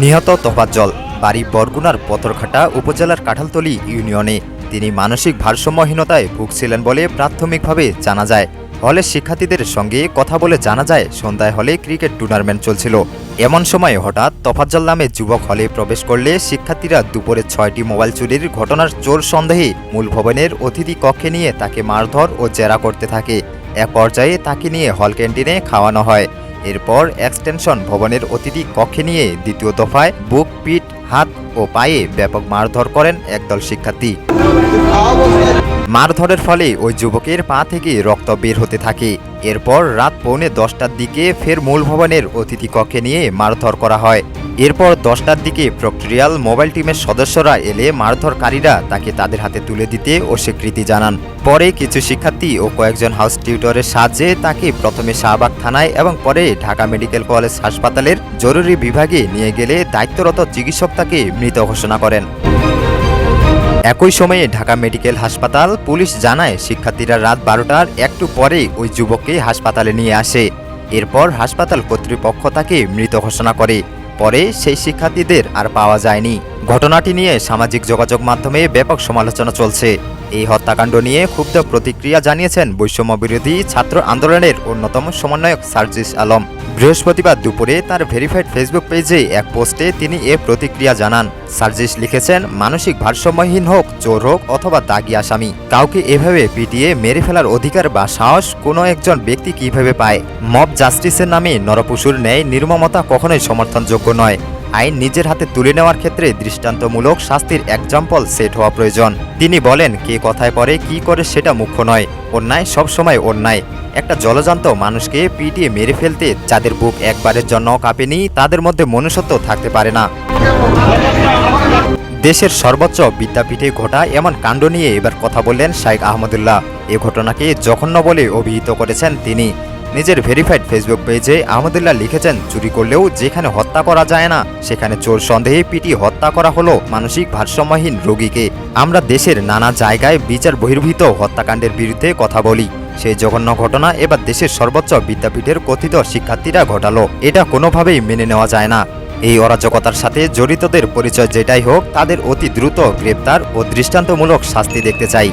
নিহত তোফাজ্জল বাড়ি বরগুনার পথরঘাটা উপজেলার কাঁঠালতলী ইউনিয়নে। তিনি মানসিক ভারসাম্যহীনতায় ভুগছিলেন বলে প্রাথমিকভাবে জানা যায়। হলের শিক্ষার্থীদের সঙ্গে কথা বলে জানা যায় সন্ধ্যায় হলে ক্রিকেট টুর্নামেন্ট চলছিল। এমন সময় হঠাৎ তোফাজ্জল নামে যুবক হলে প্রবেশ করলে শিক্ষার্থীরা দুপুরে 6টি মোবাইল চুরির ঘটনার চোর সন্দেহে মূল ভবনের অতিথি কক্ষে নিয়ে তাকে মারধর ও জেরা করতে থাকে। এক পর্যায়ে তাকে নিয়ে হল ক্যান্টিনে খাওয়ানো হয়। এরপর এক্সটেনশন ভবনের অতিথি কক্ষে নিয়ে দ্বিতীয় দফায় বুক, পিঠ, হাত ও পায়ে ব্যাপক মারধর করেন একদল শিক্ষার্থী। মারধরের ফলে ওই যুবকের পা থেকে রক্ত বের হতে থাকে। এরপর রাত 10:45টার দিকে ফের মূল ভবনের অতিথি কক্ষে নিয়ে মারধর করা হয়। এরপর 10টার দিকে প্রক্টোরিয়াল মোবাইল টিমের সদস্যরা এলে মারধরকারীরা তাকে তাদের হাতে তুলে দিতে অস্বীকৃতি জানান। পরে কিছু শিক্ষার্থী ও কয়েকজন হাউস টিউটরের সাহায্যে তাকে প্রথমে শাহবাগ থানায় এবং পরে ঢাকা মেডিকেল কলেজ হাসপাতালের জরুরি বিভাগে নিয়ে গেলে দায়িত্বরত চিকিৎসক তাকে মৃত ঘোষণা করেন। একই সময়ে ঢাকা মেডিকেল হাসপাতাল পুলিশ জানায় শিক্ষার্থীরা রাত 12টার একটু পরে ওই যুবককে হাসপাতালে নিয়ে আসে। এরপর হাসপাতাল কর্তৃপক্ষ তাকে মৃত ঘোষণা করে। পরে সেই শিক্ষার্থীদের আর পাওয়া যায়নি। ঘটনাটি নিয়ে সামাজিক যোগাযোগ মাধ্যমে ব্যাপক সমালোচনা চলছে। এই হত্যাকাণ্ড নিয়ে ক্ষুব্ধ প্রতিক্রিয়া জানিয়েছেন বৈষম্য বিরোধী ছাত্র আন্দোলনের অন্যতম সমন্বয়ক সার্জিস আলম। বৃহস্পতিবার দুপুরে তার ভেরিফাইড ফেসবুক পেজে এক পোস্টে তিনি এ প্রতিক্রিয়া জানান। সার্জিস লিখেছেন, মানসিক ভারসাম্যহীন হোক, চোর হোক অথবা দাগী আসামি, কাউকে এভাবে পিটিয়ে মেরে ফেলার অধিকার বা সাহস কোনো একজন ব্যক্তি কিভাবে পায়? মব জাস্টিসের নামে নরপশুর ন্যায় নির্মমতা কখনোই সমর্থনযোগ্য নয়। আইন নিজের হাতে তুলে নেওয়ার ক্ষেত্রে দৃষ্টান্তমূলক শাস্তির এক্সাম্পল সেট হওয়া প্রয়োজন। তিনি বলেন, কে কথায় পরে কি করে সেটা মুখ্য নয়, অন্যায় সবসময় অন্যায়। একটা জলজান্ত মানুষকে পিটিয়ে মেরে ফেলতে যাদের বুক একবারের জন্য কাঁপেনি, তাদের মধ্যে মনুষ্যত্ব থাকতে পারে না। দেশের সর্বোচ্চ বিদ্যাপীঠে ঘটা এমন কাণ্ড নিয়ে এবার কথা বললেন শাইখ আহমদুল্লাহ। এ ঘটনাকে জঘন্য বলে অভিহিত করেছেন তিনি। নিজের ভেরিফাইড ফেসবুক পেজে আহমদুল্লাহ লিখেছেন, চুরি করলেও যেখানে হত্যা করা যায় না সেখানে চোর সন্দেহে পিটিয়ে হত্যা করা হলো মানসিক ভারসাম্যহীন রোগীকে। আমরা দেশের নানা জায়গায় বিচার বহির্ভূত হত্যাকাণ্ডের বিরুদ্ধে কথা বলি। সেই জঘন্য ঘটনা এবার দেশের সর্বোচ্চ বিদ্যাপীঠের কথিত শিক্ষার্থীরা ঘটালো। এটা কোনোভাবেই মেনে নেওয়া যায় না। এই অরাজকতার সাথে জড়িতদের পরিচয় যেটাই হোক, তাদের অতি দ্রুত গ্রেপ্তার ও দৃষ্টান্তমূলক শাস্তি দেখতে চাই।